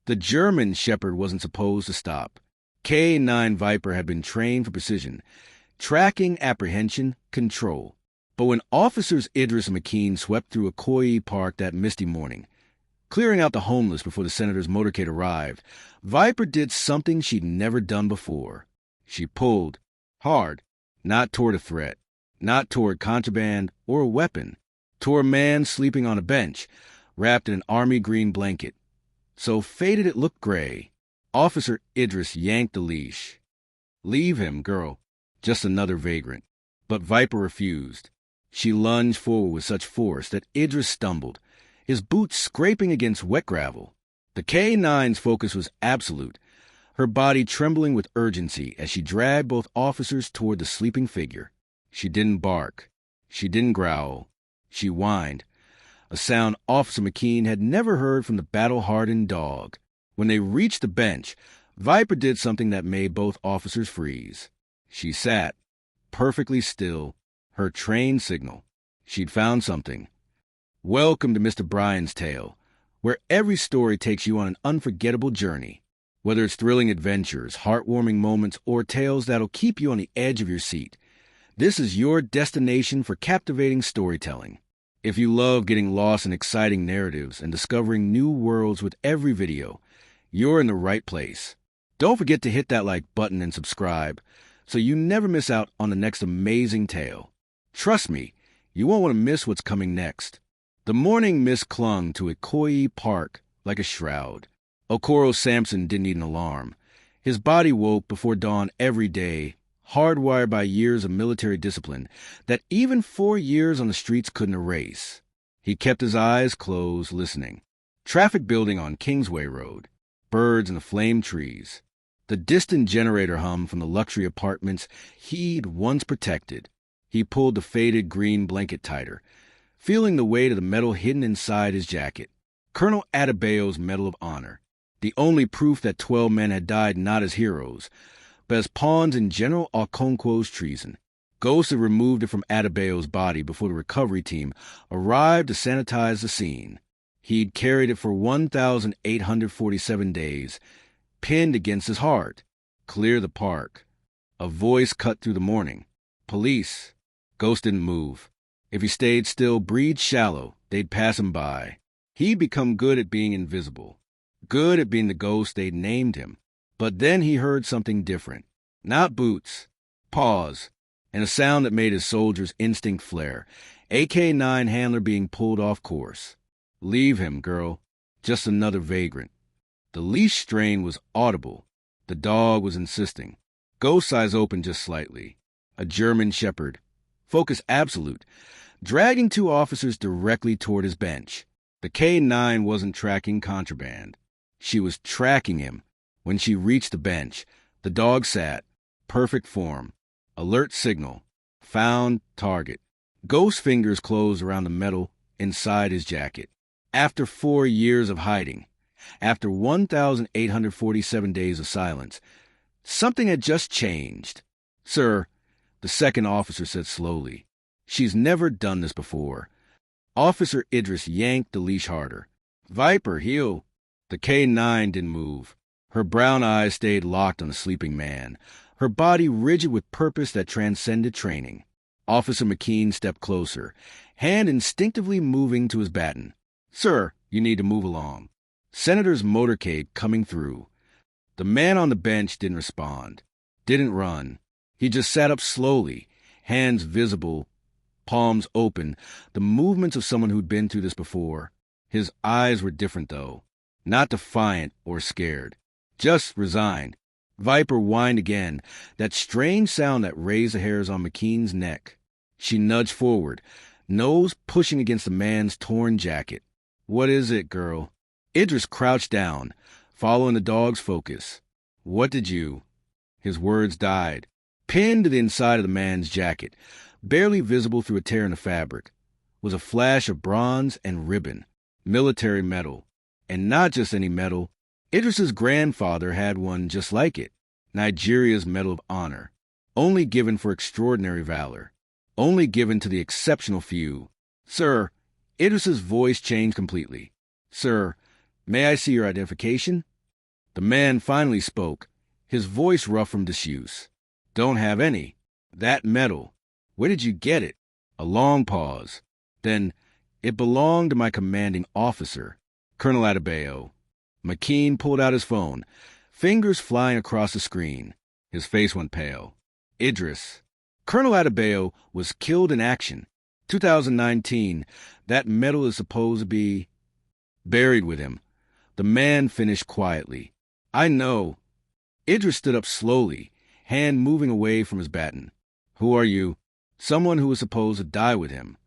The German Shepherd wasn't supposed to stop. K9 Viper had been trained for precision, tracking, apprehension, control. But when Officers Idris and Makinde swept through Okoro Park that misty morning, clearing out the homeless before the senator's motorcade arrived, Viper did something she'd never done before. She pulled, hard, not toward a threat, not toward contraband or a weapon, toward a man sleeping on a bench, wrapped in an army green blanket. So faded it looked gray. Officer Idris yanked the leash. "Leave him, girl. Just another vagrant." But Viper refused. She lunged forward with such force that Idris stumbled, his boots scraping against wet gravel. The K9's focus was absolute, her body trembling with urgency as she dragged both officers toward the sleeping figure. She didn't bark. She didn't growl. She whined, a sound Officer Makinde had never heard from the battle-hardened dog. When they reached the bench, Viper did something that made both officers freeze. She sat, perfectly still, her trained signal. She'd found something. Welcome to Mr. Bryan's Tale, where every story takes you on an unforgettable journey. Whether it's thrilling adventures, heartwarming moments, or tales that'll keep you on the edge of your seat, this is your destination for captivating storytelling. If you love getting lost in exciting narratives and discovering new worlds with every video, you're in the right place. Don't forget to hit that like button and subscribe so you never miss out on the next amazing tale. Trust me, you won't want to miss what's coming next. The morning mist clung to Okoro Park like a shroud. Okoro Sampson didn't need an alarm. His body woke before dawn every day, hardwired by years of military discipline that even 4 years on the streets couldn't erase. He kept his eyes closed, listening. Traffic building on Kingsway Road. Birds in the flame trees. The distant generator hum from the luxury apartments he'd once protected. He pulled the faded green blanket tighter, feeling the weight of the metal hidden inside his jacket. Colonel Adebayo's Medal of Honor. The only proof that 12 men had died not as heroes, but as pawns in General Okonkwo's treason. Ghosts had removed it from Adebayo's body before the recovery team arrived to sanitize the scene. He'd carried it for 1,847 days, pinned against his heart. Clear the park. A voice cut through the morning. Police. Ghost didn't move. If he stayed still, breathed shallow, they'd pass him by. He'd become good at being invisible. Good at being the ghost they'd named him. But then he heard something different. Not boots. Pause. And a sound that made his soldier's instinct flare. AK-9 handler being pulled off course. Leave him, girl. Just another vagrant. The leash strain was audible. The dog was insisting. Ghost's eyes opened just slightly. A German Shepherd. Focus absolute. Dragging 2 officers directly toward his bench. The K-9 wasn't tracking contraband. She was tracking him. When she reached the bench, the dog sat. Perfect form. Alert signal. Found target. Ghost fingers closed around the metal inside his jacket. After 4 years of hiding, after 1,847 days of silence, something had just changed. Sir, the second officer said slowly. She's never done this before. Officer Idris yanked the leash harder. Viper, heel. The K-9 didn't move. Her brown eyes stayed locked on the sleeping man, her body rigid with purpose that transcended training. Officer Makinde stepped closer, hand instinctively moving to his baton. Sir, you need to move along. Senator's motorcade coming through. The man on the bench didn't respond, didn't run. He just sat up slowly, hands visible, palms open, the movements of someone who'd been through this before. His eyes were different, though. Not defiant or scared. Just resigned. Viper whined again, that strange sound that raised the hairs on Makinde's neck. She nudged forward, nose pushing against the man's torn jacket. What is it, girl? Idris crouched down, following the dog's focus. What did you? His words died. Pinned to the inside of the man's jacket, barely visible through a tear in the fabric, was a flash of bronze and ribbon, military medal. And not just any medal. Idris's grandfather had one just like it. Nigeria's Medal of Honor. Only given for extraordinary valor. Only given to the exceptional few. Sir, Idris's voice changed completely. Sir, may I see your identification? The man finally spoke, his voice rough from disuse. "Don't have any. That medal. Where did you get it?" A long pause. Then, "It belonged to my commanding officer, Colonel Adebayo." Makinde pulled out his phone, fingers flying across the screen. His face went pale. "Idris. Colonel Adebayo was killed in action. 2019. That medal is supposed to be buried with him." The man finished quietly. "I know." Idris stood up slowly, hand moving away from his baton. "Who are you?" "Someone who was supposed to die with him."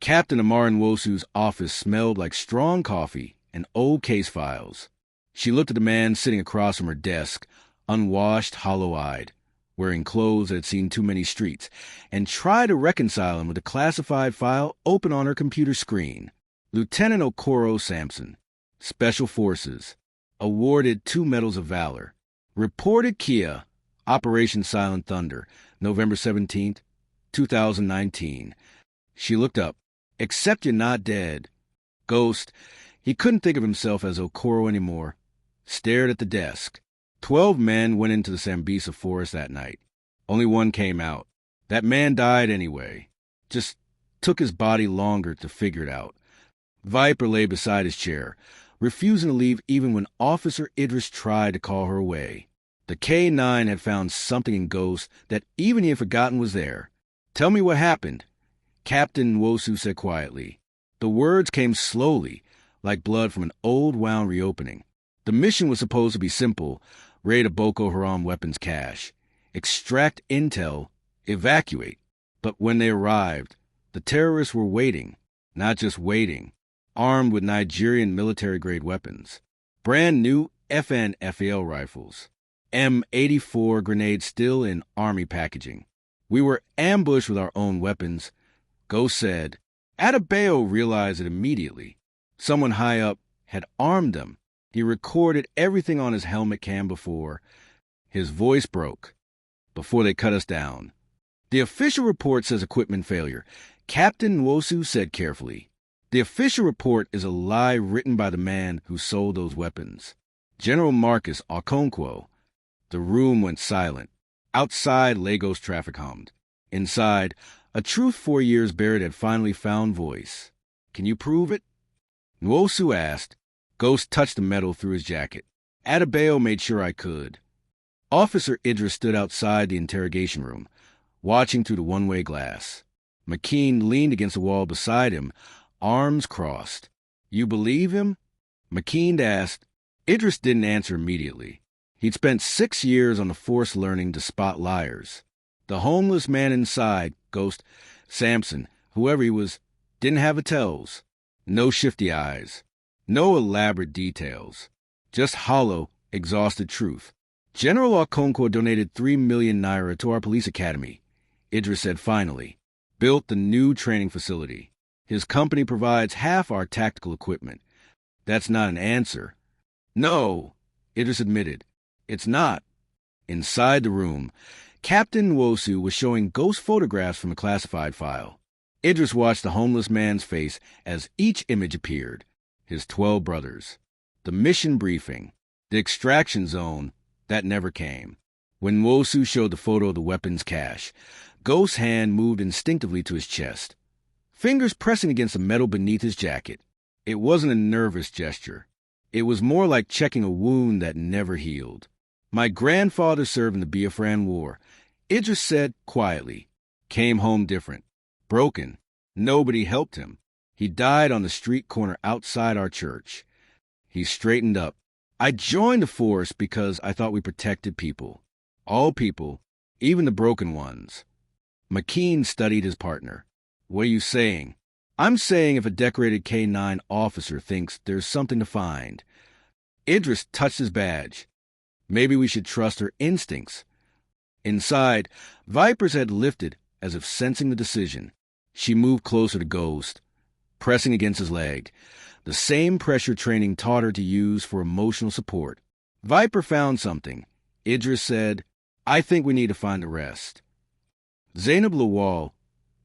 Captain Amar Nwosu's office smelled like strong coffee and old case files. She looked at the man sitting across from her desk, unwashed, hollow-eyed, wearing clothes that had seen too many streets, and tried to reconcile him with the classified file open on her computer screen. Lieutenant Okoro Sampson, Special Forces, awarded 2 Medals of Valor. Reported Kia, Operation Silent Thunder, November 17th, 2019. She looked up. "Except you're not dead." Ghost, he couldn't think of himself as Okoro anymore, stared at the desk. 12 men went into the Sambisa forest that night. Only one came out. That man died anyway. Just took his body longer to figure it out. Viper lay beside his chair, refusing to leave even when Officer Idris tried to call her away. The K-9 had found something in Ghost that even he had forgotten was there. "Tell me what happened," Captain Nwosu said quietly. The words came slowly, like blood from an old wound reopening. The mission was supposed to be simple: raid a Boko Haram weapons cache, extract intel, evacuate. But when they arrived, the terrorists were waiting, not just waiting, armed with Nigerian military-grade weapons. Brand new FN-FAL rifles. M84 grenades still in army packaging. "We were ambushed with our own weapons," Ghost said. Adebayo realized it immediately. Someone high up had armed them. He recorded everything on his helmet cam before. His voice broke. "Before they cut us down." "The official report says equipment failure," Captain Nwosu said carefully. "The official report is a lie written by the man who sold those weapons, General Marcus Okonkwo." The room went silent. Outside, Lagos traffic hummed. Inside, a truth 4 years buried had finally found voice. "Can you prove it?" Nwosu asked. Ghost touched the metal through his jacket. "Adebayo made sure I could." Officer Idris stood outside the interrogation room, watching through the one-way glass. Makinde leaned against the wall beside him, arms crossed. "You believe him?" Makinde asked. Idris didn't answer immediately. He'd spent 6 years on the force learning to spot liars. The homeless man inside, Ghost, Sampson, whoever he was, didn't have a tells. No shifty eyes. No elaborate details. Just hollow, exhausted truth. "General Okonkwo donated 3 million naira to our police academy," Idris said finally. "Built the new training facility. His company provides half our tactical equipment." "That's not an answer." "No," Idris admitted. "It's not." Inside the room, Captain Nwosu was showing Ghost photographs from a classified file. Idris watched the homeless man's face as each image appeared. His 12 brothers. The mission briefing. The extraction zone. That never came. When Nwosu showed the photo of the weapons cache, Ghost's hand moved instinctively to his chest, fingers pressing against the metal beneath his jacket. It wasn't a nervous gesture. It was more like checking a wound that never healed. "My grandfather served in the Biafran War," Idris said quietly. "Came home different. Broken. Nobody helped him. He died on the street corner outside our church." He straightened up. "I joined the force because I thought we protected people. All people, even the broken ones." Makinde studied his partner. "What are you saying?" "I'm saying if a decorated K-9 officer thinks there's something to find." Idris touched his badge. "Maybe we should trust her instincts." Inside, Viper's head lifted as if sensing the decision. She moved closer to Ghost, pressing against his leg, the same pressure training taught her to use for emotional support. Viper found something. Idris said, "I think we need to find the rest." Zainab Lawal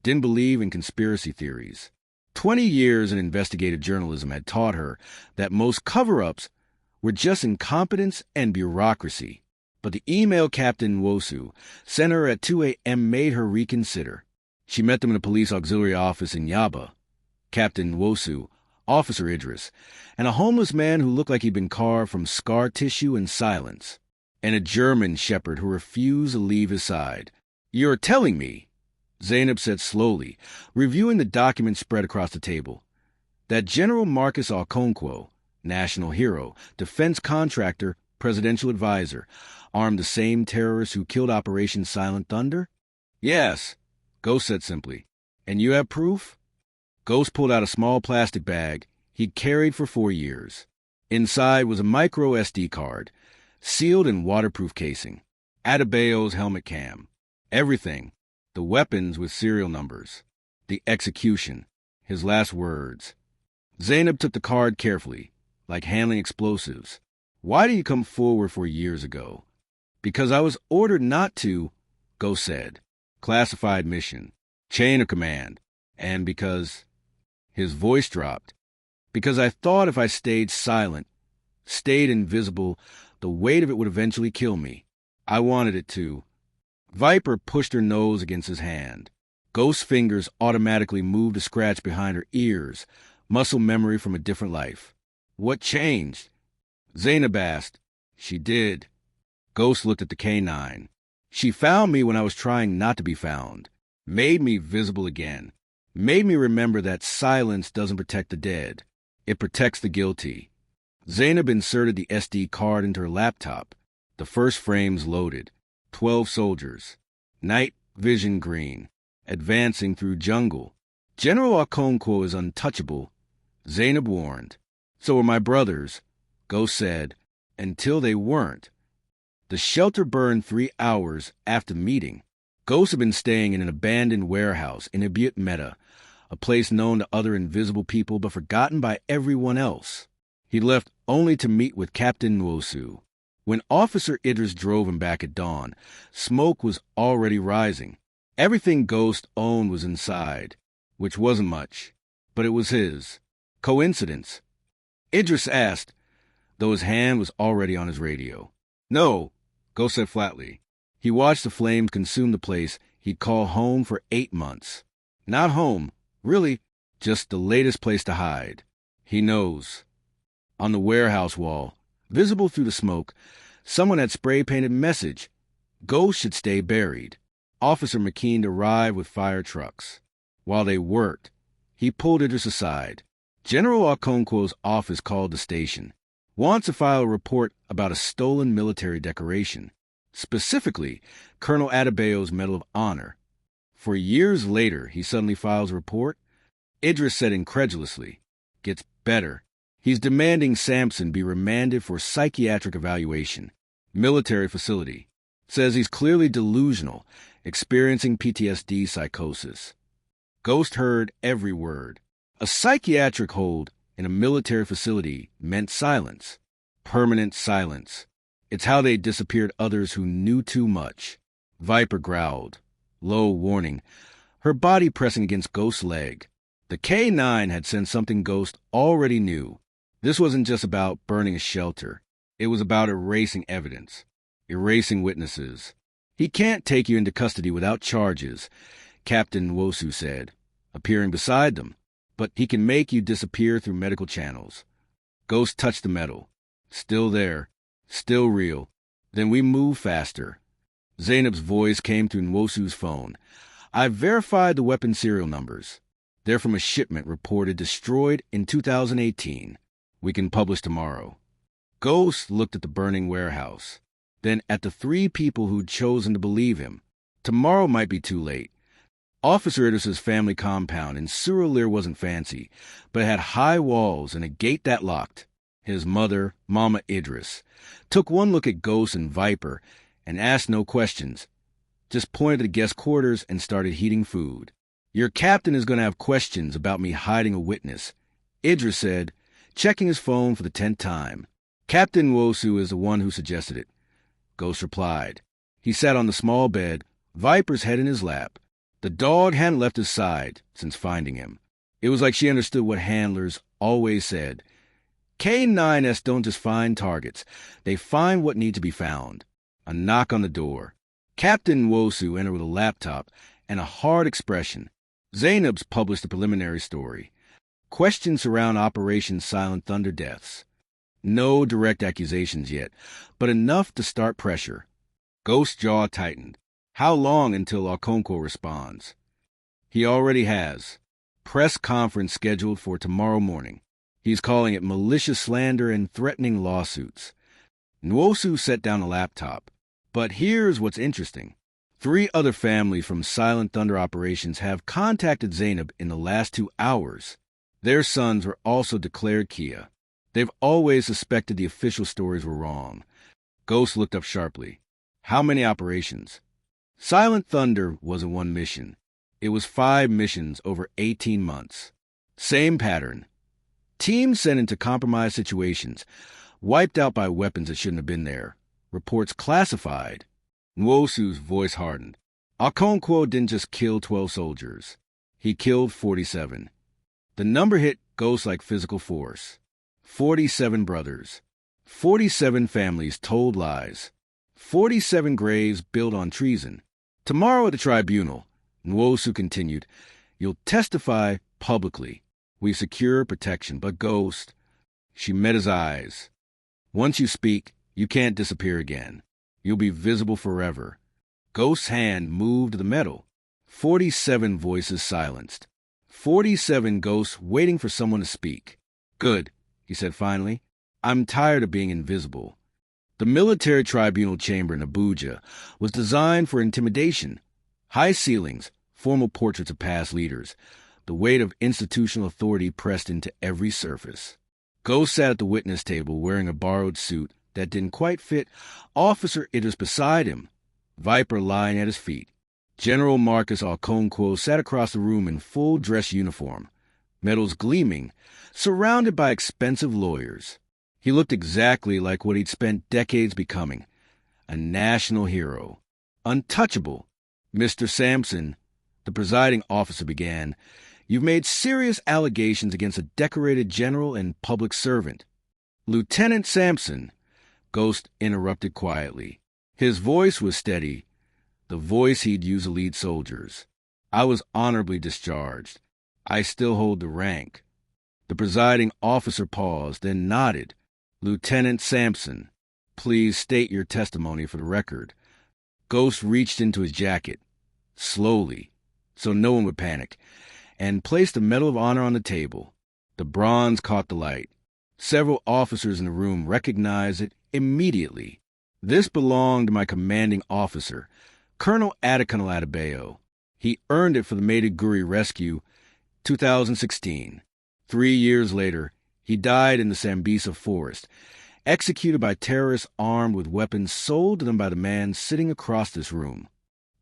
didn't believe in conspiracy theories. 20 years in investigative journalism had taught her that most cover-ups were just incompetence and bureaucracy. But the email Captain Nwosu sent her at 2 a.m. made her reconsider. She met them in a police auxiliary office in Yaba. Captain Nwosu, Officer Idris, and a homeless man who looked like he'd been carved from scar tissue and silence, and a German shepherd who refused to leave his side. "You're telling me," Zainab said slowly, reviewing the document spread across the table, "that General Marcus Okonkwo, national hero, defense contractor, presidential advisor, armed the same terrorists who killed Operation Silent Thunder?" "Yes," Ghost said simply. "And you have proof?" Ghost pulled out a small plastic bag he'd carried for 4 years. Inside was a micro SD card, sealed in waterproof casing, Adebayo's helmet cam, everything, the weapons with serial numbers, the execution, his last words. Zainab took the card carefully, like handling explosives. "Why did you come forward 4 years ago?" "Because I was ordered not to," Ghost said. "Classified mission, chain of command, and because..." His voice dropped. "Because I thought if I stayed silent, stayed invisible, the weight of it would eventually kill me. I wanted it to." Viper pushed her nose against his hand. Ghost's fingers automatically moved to scratch behind her ears, muscle memory from a different life. "What changed?" Zainab asked. "She did." Ghost looked at the K9. "She found me when I was trying not to be found. Made me visible again. Made me remember that silence doesn't protect the dead. It protects the guilty." Zainab inserted the SD card into her laptop. The first frames loaded. 12 soldiers. Night vision green. Advancing through jungle. "General Okonkwo is untouchable," Zainab warned. "So are my brothers," Ghost said, "until they weren't." The shelter burned 3 hours after the meeting. Ghost had been staying in an abandoned warehouse in Abut Meta, a place known to other invisible people but forgotten by everyone else. He left only to meet with Captain Nwosu. When Officer Idris drove him back at dawn, smoke was already rising. Everything Ghost owned was inside, which wasn't much, but it was his. Coincidence? Idris asked, though his hand was already on his radio. "No," Ghost said flatly. He watched the flames consume the place he'd called home for 8 months. Not home, really, just the latest place to hide. He knows. On the warehouse wall, visible through the smoke, someone had spray-painted message. Ghost should stay buried. Officer Makinde arrived with fire trucks. While they worked, he pulled Idris aside. "General Okonkwo's office called the station. Wants to file a report about a stolen military decoration. Specifically, Colonel Adebayo's Medal of Honor. For years later, he suddenly files a report?" Idris said incredulously. "Gets better. He's demanding Sampson be remanded for psychiatric evaluation. Military facility. Says he's clearly delusional, experiencing PTSD psychosis." Ghost heard every word. A psychiatric hold in a military facility meant silence. Permanent silence. It's how they disappeared others who knew too much. Viper growled. Low warning, her body pressing against Ghost's leg. The K9 had sensed something Ghost already knew. This wasn't just about burning a shelter. It was about erasing evidence. Erasing witnesses. "He can't take you into custody without charges," Captain Nwosu said, appearing beside them. "But he can make you disappear through medical channels." Ghost touched the metal. Still there. Still real. "Then we move faster." Zainab's voice came through Nwosu's phone. "I've verified the weapon serial numbers. They're from a shipment reported destroyed in 2018. We can publish tomorrow." Ghost looked at the burning warehouse, then at the 3 people who'd chosen to believe him. Tomorrow might be too late. Officer Idris's family compound in Surulere wasn't fancy, but it had high walls and a gate that locked. His mother, Mama Idris, took one look at Ghost and Viper and asked no questions. Just pointed to the guest quarters and started heating food. "Your captain is going to have questions about me hiding a witness," Idris said, checking his phone for the 10th time. "Captain Nwosu is the one who suggested it," Ghost replied. He sat on the small bed, Viper's head in his lap. The dog hadn't left his side since finding him. It was like she understood what handlers always said. K9s don't just find targets. They find what needs to be found. A knock on the door. Captain Nwosu entered with a laptop and a hard expression. Zainab's published a preliminary story. Questions surround Operation Silent Thunder deaths. No direct accusations yet, but enough to start pressure. Ghost's jaw tightened. How long until Okonkwo responds? He already has. Press conference scheduled for tomorrow morning. He's calling it malicious slander and threatening lawsuits. Nwosu set down a laptop. But here's what's interesting. 3 other families from Silent Thunder operations have contacted Zainab in the last 2 hours. Their sons were also declared Kia. They've always suspected the official stories were wrong. Ghost looked up sharply. How many operations? Silent Thunder wasn't one mission. It was 5 missions over 18 months. Same pattern. Teams sent into compromised situations, wiped out by weapons that shouldn't have been there. Reports classified. Nwosu's voice hardened. Okonkwo didn't just kill 12 soldiers. He killed 47. The number hit Ghost like physical force. 47 brothers. 47 families told lies. 47 graves built on treason. Tomorrow at the tribunal, Nwosu continued, you'll testify publicly. We secure protection, but Ghost... She met his eyes. Once you speak, you can't disappear again. You'll be visible forever. Ghost's hand moved to the metal. 47 voices silenced. 47 ghosts waiting for someone to speak. Good, he said finally. I'm tired of being invisible. The military tribunal chamber in Abuja was designed for intimidation. High ceilings, formal portraits of past leaders. The weight of institutional authority pressed into every surface. Ghost sat at the witness table wearing a borrowed suit that didn't quite fit. Officer Idris beside him, Viper lying at his feet. General Marcus Okonkwo sat across the room in full dress uniform, medals gleaming, surrounded by expensive lawyers. He looked exactly like what he'd spent decades becoming, a national hero. Untouchable. Mr. Sampson, the presiding officer began, you've made serious allegations against a decorated general and public servant. Lieutenant Sampson, Ghost interrupted quietly. His voice was steady, the voice he'd use to lead soldiers. I was honorably discharged. I still hold the rank. The presiding officer paused, then nodded. Lieutenant Sampson, please state your testimony for the record. Ghost reached into his jacket, slowly, so no one would panic, and placed the Medal of Honor on the table. The bronze caught the light. Several officers in the room recognized it immediately. This belonged to my commanding officer, Colonel Adekunle Adebayo. He earned it for the Maiduguri rescue, 2016. 3 years later, he died in the Sambisa forest, executed by terrorists armed with weapons sold to them by the man sitting across this room.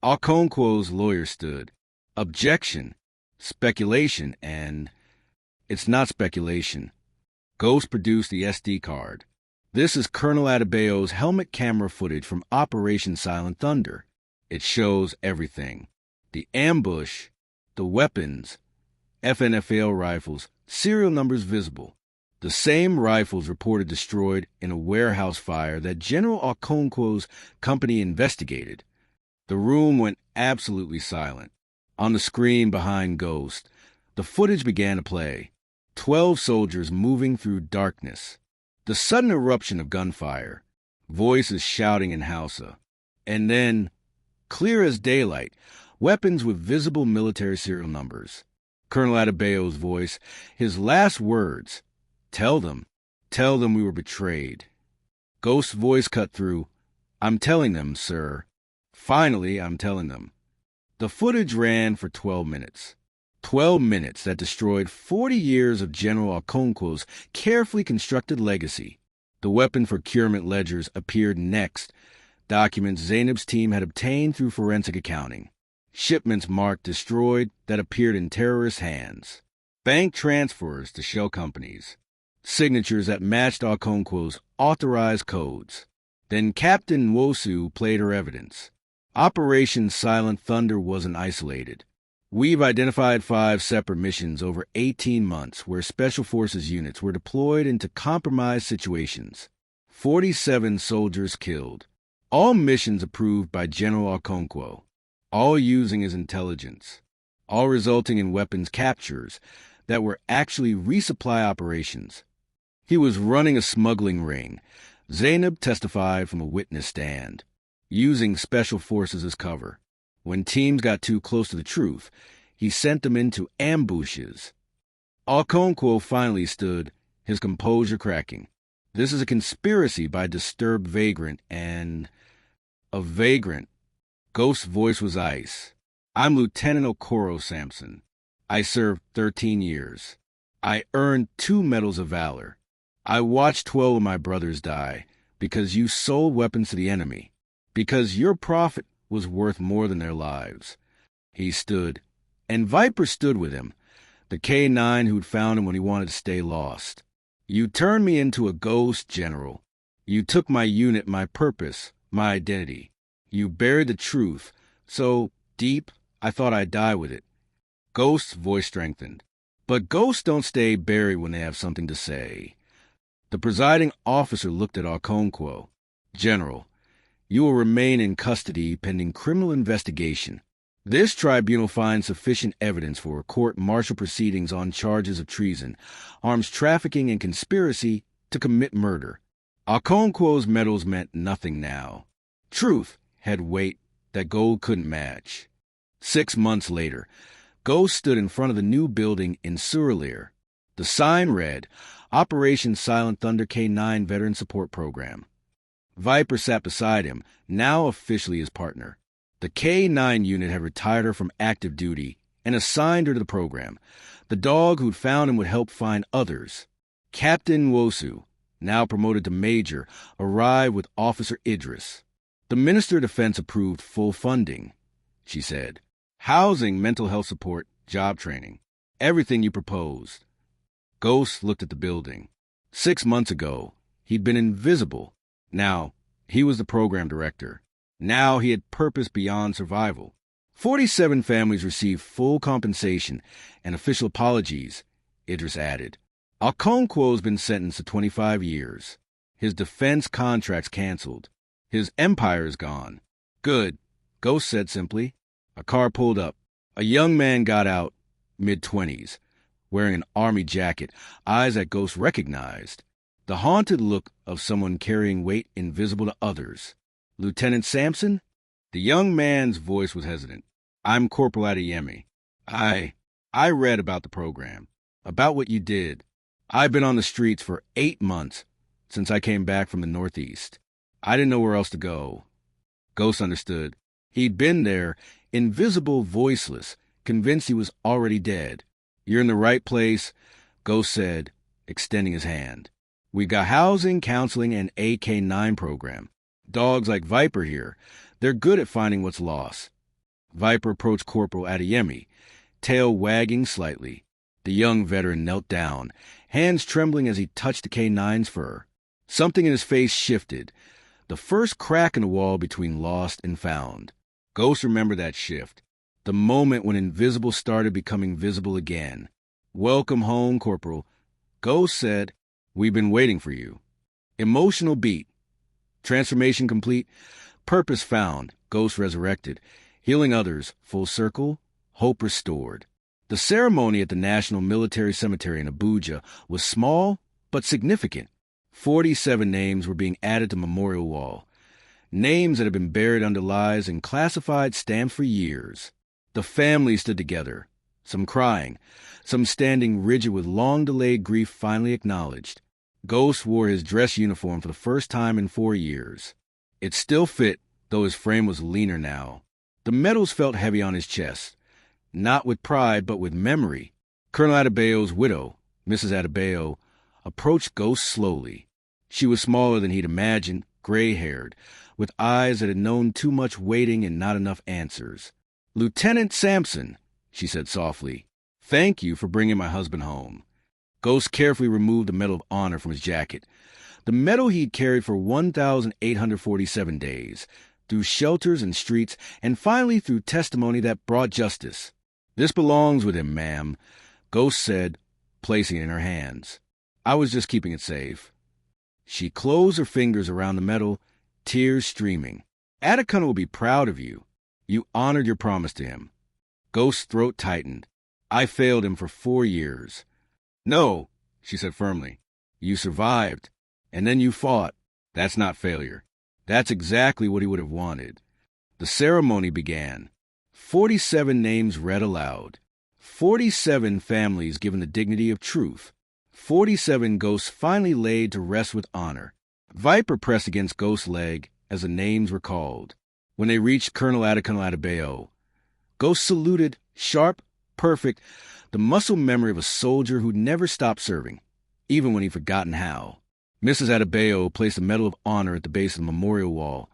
Okonkwo's lawyer stood. Objection, speculation, and... It's not speculation. Ghost produced the SD card. This is Colonel Adebayo's helmet camera footage from Operation Silent Thunder. It shows everything. The ambush, the weapons, FNFL rifles, serial numbers visible. The same rifles reported destroyed in a warehouse fire that General Okonkwo's company investigated. The room went absolutely silent. On the screen behind Ghost, the footage began to play. 12 soldiers moving through darkness. The sudden eruption of gunfire. Voices shouting in Hausa. And then, clear as daylight, weapons with visible military serial numbers. Colonel Adebayo's voice, his last words, tell them we were betrayed. Ghost's voice cut through, I'm telling them, sir. Finally, I'm telling them. The footage ran for 12 minutes. 12 minutes that destroyed 40 years of General Okonkwo's carefully constructed legacy. The weapon procurement ledgers appeared next, documents Zainab's team had obtained through forensic accounting. Shipments marked destroyed that appeared in terrorist hands. Bank transfers to shell companies. Signatures that matched Okonkwo's authorized codes. Then Captain Nwosu played her evidence. Operation Silent Thunder wasn't isolated. We've identified 5 separate missions over 18 months where Special Forces units were deployed into compromised situations. 47 soldiers killed. All missions approved by General Okoro. All using his intelligence. All resulting in weapons captures that were actually resupply operations. He was running a smuggling ring, Zainab testified from a witness stand, using Special Forces as cover. When teams got too close to the truth, he sent them into ambushes. Okoro finally stood, his composure cracking. This is a conspiracy by a disturbed vagrant and... A vagrant. Ghost's voice was ice. I'm Lieutenant Okoro, Sampson. I served 13 years. I earned 2 medals of valor. I watched 12 of my brothers die because you sold weapons to the enemy, because your profit was worth more than their lives. He stood, and Viper stood with him, the K-9 who'd found him when he wanted to stay lost. You turned me into a ghost, General. You took my unit, my purpose, my identity. You buried the truth, so deep I thought I'd die with it. Ghost's voice strengthened. But ghosts don't stay buried when they have something to say. The presiding officer looked at Okoro. General, you will remain in custody pending criminal investigation. This tribunal finds sufficient evidence for court-martial proceedings on charges of treason, arms trafficking, and conspiracy to commit murder. Okoro's medals meant nothing now. Truth had weight that gold couldn't match. 6 months later, Ghost stood in front of the new building in Surleer. The sign read, Operation Silent Thunder K-9 Veteran Support Program. Viper sat beside him, now officially his partner. The K-9 unit had retired her from active duty and assigned her to the program. The dog who'd found him would help find others. Captain Wosu, now promoted to major, arrived with Officer Idris. The Minister of Defense approved full funding, she said. Housing, mental health support, job training. Everything you proposed. Ghost looked at the building. 6 months ago, he'd been invisible. Now, he was the program director. Now he had purpose beyond survival. 47 families received full compensation and official apologies, Idris added. Okoro's been sentenced to 25 years. His defense contract's canceled. His empire is gone. Good, Ghost said simply. A car pulled up. A young man got out, mid-20s, wearing an army jacket, eyes that Ghost recognized. The haunted look of someone carrying weight invisible to others. Lieutenant Sampson? The young man's voice was hesitant. I'm Corporal Adeyemi. I read about the program, about what you did. I've been on the streets for 8 months since I came back from the Northeast. I didn't know where else to go. Ghost understood. He'd been there, invisible, voiceless, convinced he was already dead. You're in the right place, Ghost said, extending his hand. We've got housing, counseling, and AK-9 program. Dogs like Viper here, they're good at finding what's lost. Viper approached Corporal Adeyemi, tail wagging slightly. The young veteran knelt down, hands trembling as he touched the K-9's fur. Something in his face shifted, the first crack in the wall between lost and found. Ghost remembered that shift, the moment when invisible started becoming visible again. Welcome home, Corporal. Ghost said, we've been waiting for you. Emotional beat. Transformation complete. Purpose found. Ghost resurrected. Healing others. Full circle. Hope restored. The ceremony at the National Military Cemetery in Abuja was small but significant. 47 names were being added to Memorial Wall. Names that had been buried under lies and classified stamps for years. The family stood together, some crying, some standing rigid with long-delayed grief finally acknowledged. Ghost wore his dress uniform for the first time in 4 years. It still fit, though his frame was leaner now. The medals felt heavy on his chest, not with pride but with memory. Colonel Adebayo's widow, Mrs. Adebayo, approached Ghost slowly. She was smaller than he'd imagined, gray-haired, with eyes that had known too much waiting and not enough answers. Lieutenant Sampson, she said softly, thank you for bringing my husband home. Ghost carefully removed the Medal of Honor from his jacket, the medal he'd carried for 1,847 days, through shelters and streets, and finally through testimony that brought justice. "This belongs with him, ma'am," Ghost said, placing it in her hands. "I was just keeping it safe." She closed her fingers around the metal, tears streaming. "Adekunle will be proud of you. You honored your promise to him." Ghost's throat tightened. "I failed him for 4 years." "No," she said firmly. "You survived. And then you fought. That's not failure. That's exactly what he would have wanted." The ceremony began. 47 names read aloud. 47 families given the dignity of truth. 47 ghosts finally laid to rest with honor. Viper pressed against Ghost's leg as the names were called. When they reached Colonel Adekunle Adebayo, Ghost saluted, sharp, perfect, the muscle memory of a soldier who never stopped serving, even when he'd forgotten how. Mrs. Adebayo placed a Medal of Honor at the base of the memorial wall,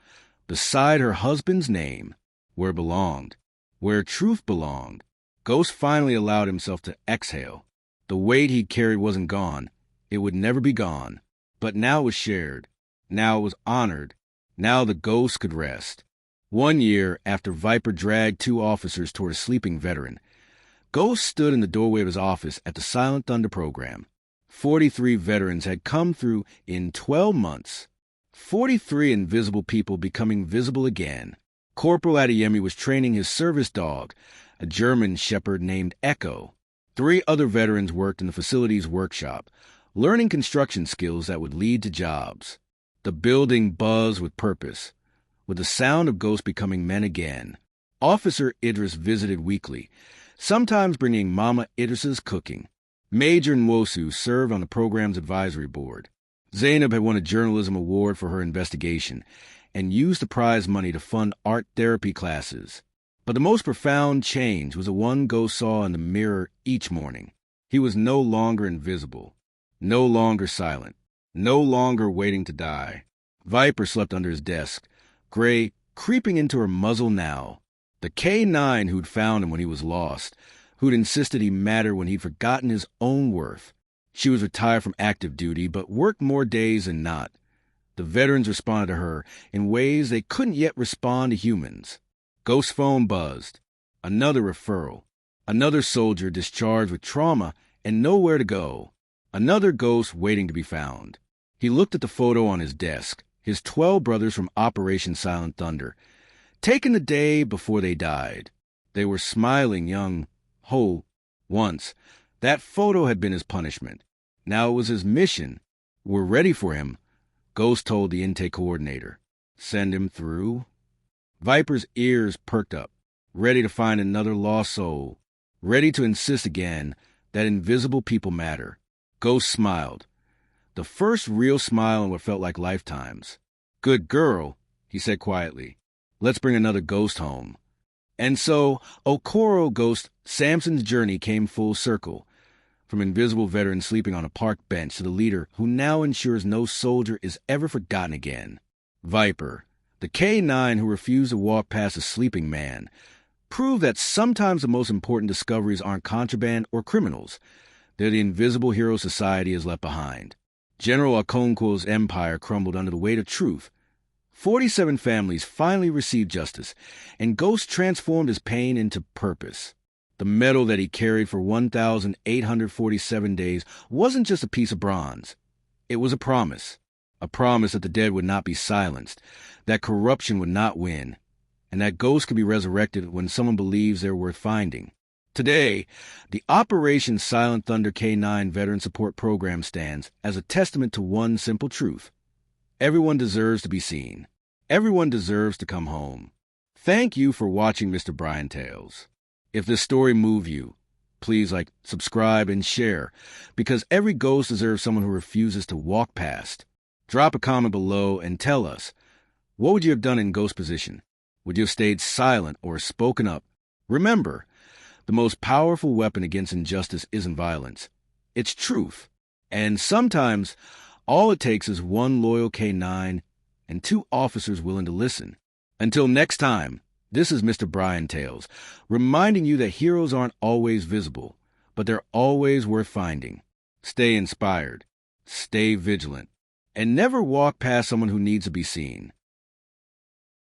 beside her husband's name, where it belonged, where truth belonged. Ghost finally allowed himself to exhale. The weight he'd carried wasn't gone. It would never be gone. But now it was shared. Now it was honored. Now the ghost could rest. 1 year after Viper dragged 2 officers toward a sleeping veteran, Ghost stood in the doorway of his office at the Silent Thunder program. 43 veterans had come through in 12 months. 43 invisible people becoming visible again. Corporal Adeyemi was training his service dog, a German shepherd named Echo. 3 other veterans worked in the facility's workshop, learning construction skills that would lead to jobs. The building buzzed with purpose, with the sound of ghosts becoming men again. Officer Idris visited weekly, sometimes bringing Mama Idris's cooking. Major Nwosu served on the program's advisory board. Zainab had won a journalism award for her investigation and used the prize money to fund art therapy classes. But the most profound change was the one Ghost saw in the mirror each morning. He was no longer invisible, no longer silent, no longer waiting to die. Viper slept under his desk, gray creeping into her muzzle now. The K9 who'd found him when he was lost, who'd insisted he mattered when he'd forgotten his own worth. She was retired from active duty, but worked more days than not. The veterans responded to her in ways they couldn't yet respond to humans. Ghost's phone buzzed. Another referral. Another soldier discharged with trauma and nowhere to go. Another ghost waiting to be found. He looked at the photo on his desk, his 12 brothers from Operation Silent Thunder, taken the day before they died. They were smiling, young, whole. Once, that photo had been his punishment. Now it was his mission. "We're ready for him," Ghost told the intake coordinator. "Send him through?" Viper's ears perked up, ready to find another lost soul, ready to insist again that invisible people matter. Ghost smiled. The first real smile in what felt like lifetimes. "Good girl," he said quietly. "Let's bring another ghost home." And so, Okoro Ghost Sampson's journey came full circle, from invisible veteran sleeping on a park bench to the leader who now ensures no soldier is ever forgotten again. Viper, the K9 who refused to walk past a sleeping man, proved that sometimes the most important discoveries aren't contraband or criminals. They're the invisible hero society has left behind. General Okonkwo's empire crumbled under the weight of truth. 47 families finally received justice, and Ghost transformed his pain into purpose. The medal that he carried for 1,847 days wasn't just a piece of bronze. It was a promise that the dead would not be silenced, that corruption would not win, and that ghosts could be resurrected when someone believes they're worth finding. Today, the Operation Silent Thunder K9 Veteran Support Program stands as a testament to one simple truth. Everyone deserves to be seen. Everyone deserves to come home. Thank you for watching Mr. Bryan Tales. If this story moved you, please subscribe, and share, because every ghost deserves someone who refuses to walk past. Drop a comment below and tell us, what would you have done in ghost position? Would you have stayed silent or spoken up? Remember, the most powerful weapon against injustice isn't violence. It's truth. And sometimes, all it takes is one loyal K9 and 2 officers willing to listen. Until next time, this is Mr. Bryan Tales, reminding you that heroes aren't always visible, but they're always worth finding. Stay inspired, stay vigilant, and never walk past someone who needs to be seen.